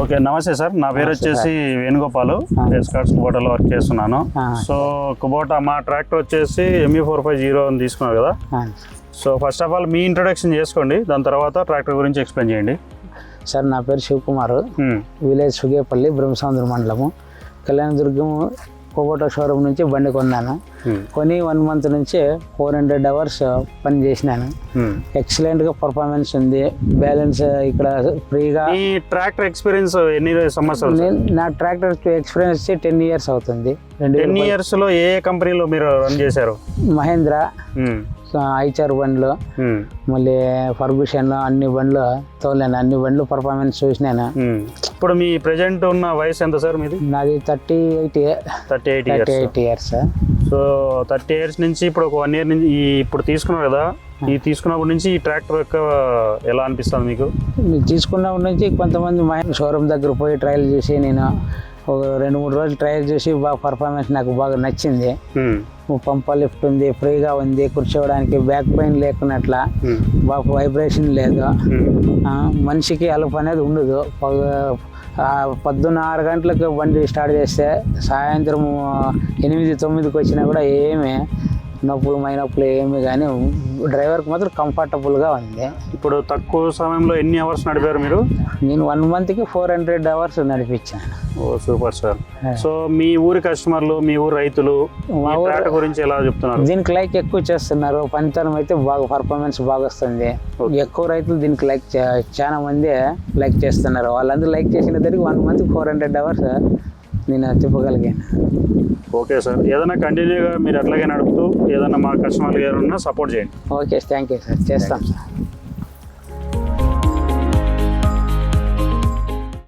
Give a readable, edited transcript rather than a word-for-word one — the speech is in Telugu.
ఓకే, నమస్తే సార్. నా పేరు వచ్చేసి వేణుగోపాల్, ఎస్కార్ట్స్ కుబోటాలో వర్క్ చేస్తున్నాను. సో కుబోటా మా ట్రాక్టర్ వచ్చేసి ME450 అని తీసుకున్నారు కదా. So first of all me introduction చేసుకోండి, దాని తర్వాత ట్రాక్టర్ గురించి ఎక్స్ప్లెయిన్ చేయండి. సార్ నా పేరు శివకుమార్, విలేజ్ సుగేపల్లి, బ్రహ్మసముద్రం మండలము, కళ్యాణదుర్గం కుబోటా షోరూమ్ నుంచి బండి కొన్నాను. కొని 1 month నుంచి 400 hours పని చేసినాను. ఎక్సలెంట్గా పర్ఫార్మెన్స్ ఉంది. బ్యాలెన్స్ ఇక్కడ ఫ్రీగా. ఈ ట్రాక్టర్ ఎక్స్పీరియన్స్ ఎన్ని సంవత్సరాలు? నా ట్రాక్టర్ ఎక్స్పీరియన్స్ వచ్చి 10 years అవుతుంది. 10 years లో ఏ కంపెనీలో మీరు రన్ చేశారు? మహేంద్ర, ఐచర్ బండ్లు, మళ్ళీ ఫర్గూషన్, అన్ని బండ్లు తోలేను. అన్ని బండ్లు పర్ఫార్మెన్స్ చూసినాను. ఇప్పుడు మీ ప్రెజెంట్ ఉన్న వయసు ఎంత సార్ మీది? నాది 38 years. సో 30 years నుంచి ఇప్పుడు ఒక 1 year నుంచి ఇప్పుడు తీసుకున్నారు కదా, ఈ తీసుకున్నప్పటి నుంచి ఈ ట్రాక్టర్ యొక్క ఎలా అనిపిస్తుంది మీకు? తీసుకున్నప్పటి నుంచి కొంతమంది మహేంద్ర షోరూమ్ దగ్గర పోయి ట్రయల్ చేసి నేను ఒక 2-3 రోజులు ట్రయల్ చేసి బాగా పర్ఫార్మెన్స్ నాకు బాగా నచ్చింది. పంప లిఫ్ట్ ఉంది, ఫ్రీగా ఉంది, కూర్చోవడానికి బ్యాక్ పెయిన్ లేకున్నట్ల, బాగా వైబ్రేషన్ లేదు, మనిషికి అలుపు అనేది ఉండదు. పొద్దున్న 6 గంటలకు బండి స్టార్ట్ చేస్తే సాయంత్రం 8-9కి వచ్చినా కూడా ఏమీ నొప్పులు మైనొప్పులు ఏమి, కానీ డ్రైవర్కి మాత్రం కంఫర్టబుల్గా ఉంది. ఇప్పుడు తక్కువ సమయంలో ఎన్ని అవర్స్ నడిపారు మీరు? నేను 1 monthకి 400 hours నడిపించాను. ఓ సూపర్ సార్. సో మీ ఊరి కస్టమర్లు, మీ ఊరు రైతులు ట్రాక్టర్ గురించి ఎలా చెప్తున్నారు? దీనికి లైక్ ఎక్కువ చేస్తున్నారు. పనితనం అయితే బాగా పర్ఫార్మెన్స్ బాగా వస్తుంది. ఎక్కువ రైతులు దీనికి లైక్ చాలా మంది లైక్ చేస్తున్నారు. వాళ్ళందరూ లైక్ చేసిన దానికి 1 monthకి 400 hours నేను తిప్పగలిగాను. ఓకే సార్, ఏదైనా కంటిన్యూగా మీరు అట్లాగే నడుపుతూ ఏదైనా మా కస్టమర్లు ఏదైనా సపోర్ట్ చేయండి. ఓకే, థ్యాంక్ యూ సార్, చేస్తాం సార్.